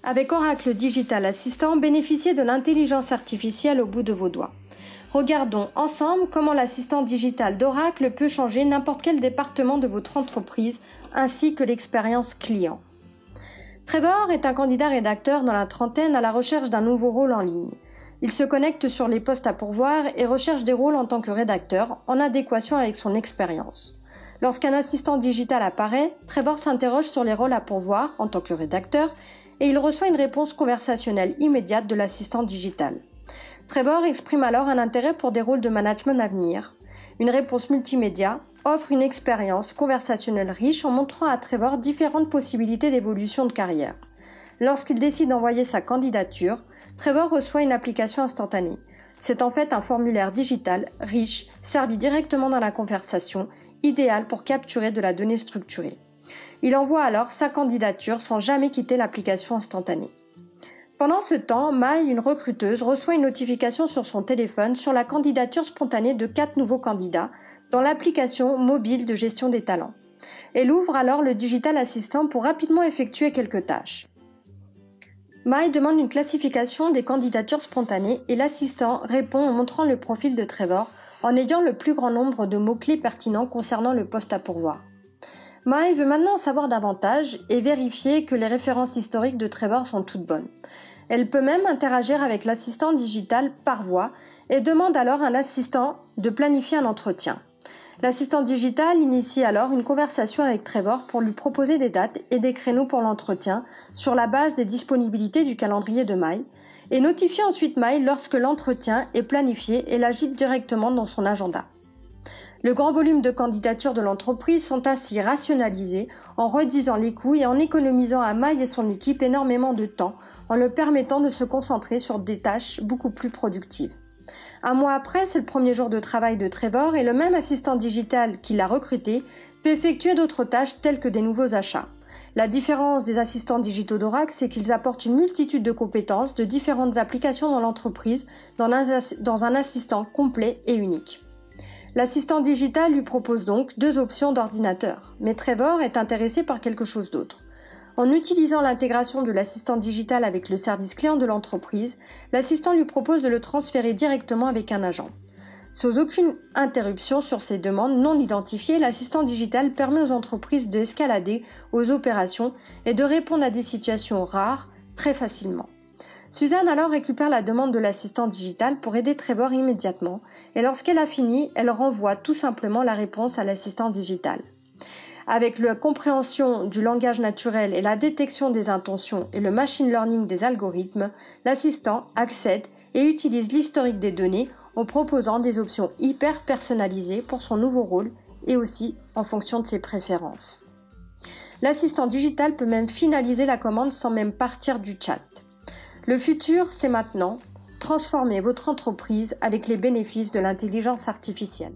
Avec Oracle Digital Assistant, bénéficiez de l'intelligence artificielle au bout de vos doigts. Regardons ensemble comment l'assistant digital d'Oracle peut changer n'importe quel département de votre entreprise ainsi que l'expérience client. Trevor est un candidat rédacteur dans la trentaine à la recherche d'un nouveau rôle en ligne. Il se connecte sur les postes à pourvoir et recherche des rôles en tant que rédacteur en adéquation avec son expérience. Lorsqu'un assistant digital apparaît, Trevor s'interroge sur les rôles à pourvoir en tant que rédacteur et il reçoit une réponse conversationnelle immédiate de l'assistant digital. Trevor exprime alors un intérêt pour des rôles de management à venir. Une réponse multimédia offre une expérience conversationnelle riche en montrant à Trevor différentes possibilités d'évolution de carrière. Lorsqu'il décide d'envoyer sa candidature, Trevor reçoit une application instantanée. C'est en fait un formulaire digital riche, servi directement dans la conversation, idéal pour capturer de la donnée structurée. Il envoie alors sa candidature sans jamais quitter l'application instantanée. Pendant ce temps, Mai, une recruteuse, reçoit une notification sur son téléphone sur la candidature spontanée de 4 nouveaux candidats dans l'application mobile de gestion des talents. Elle ouvre alors le Digital Assistant pour rapidement effectuer quelques tâches. Mai demande une classification des candidatures spontanées et l'assistant répond en montrant le profil de Trevor en ayant le plus grand nombre de mots-clés pertinents concernant le poste à pourvoir. Mai veut maintenant en savoir davantage et vérifier que les références historiques de Trevor sont toutes bonnes. Elle peut même interagir avec l'assistant digital par voix et demande alors à l'assistant de planifier un entretien. L'assistant digital initie alors une conversation avec Trevor pour lui proposer des dates et des créneaux pour l'entretien sur la base des disponibilités du calendrier de Mai et notifie ensuite Mai lorsque l'entretien est planifié et l'agite directement dans son agenda. Le grand volume de candidatures de l'entreprise sont ainsi rationalisés en réduisant les coûts et en économisant à Mai et son équipe énormément de temps en leur permettant de se concentrer sur des tâches beaucoup plus productives. Un mois après, c'est le premier jour de travail de Trevor et le même assistant digital qui l'a recruté peut effectuer d'autres tâches telles que des nouveaux achats. La différence des assistants digitaux d'Oracle, c'est qu'ils apportent une multitude de compétences de différentes applications dans l'entreprise dans un assistant complet et unique. L'assistant digital lui propose donc 2 options d'ordinateur, mais Trevor est intéressé par quelque chose d'autre. En utilisant l'intégration de l'assistant digital avec le service client de l'entreprise, l'assistant lui propose de le transférer directement avec un agent. Sans aucune interruption sur ces demandes non identifiées, l'assistant digital permet aux entreprises d'escalader aux opérations et de répondre à des situations rares très facilement. Suzanne alors récupère la demande de l'assistant digital pour aider Trevor immédiatement et lorsqu'elle a fini, elle renvoie tout simplement la réponse à l'assistant digital. Avec la compréhension du langage naturel et la détection des intentions et le machine learning des algorithmes, l'assistant accède et utilise l'historique des données en proposant des options hyper personnalisées pour son nouveau rôle et aussi en fonction de ses préférences. L'assistant digital peut même finaliser la commande sans même partir du chat. Le futur, c'est maintenant. Transformez votre entreprise avec les bénéfices de l'intelligence artificielle.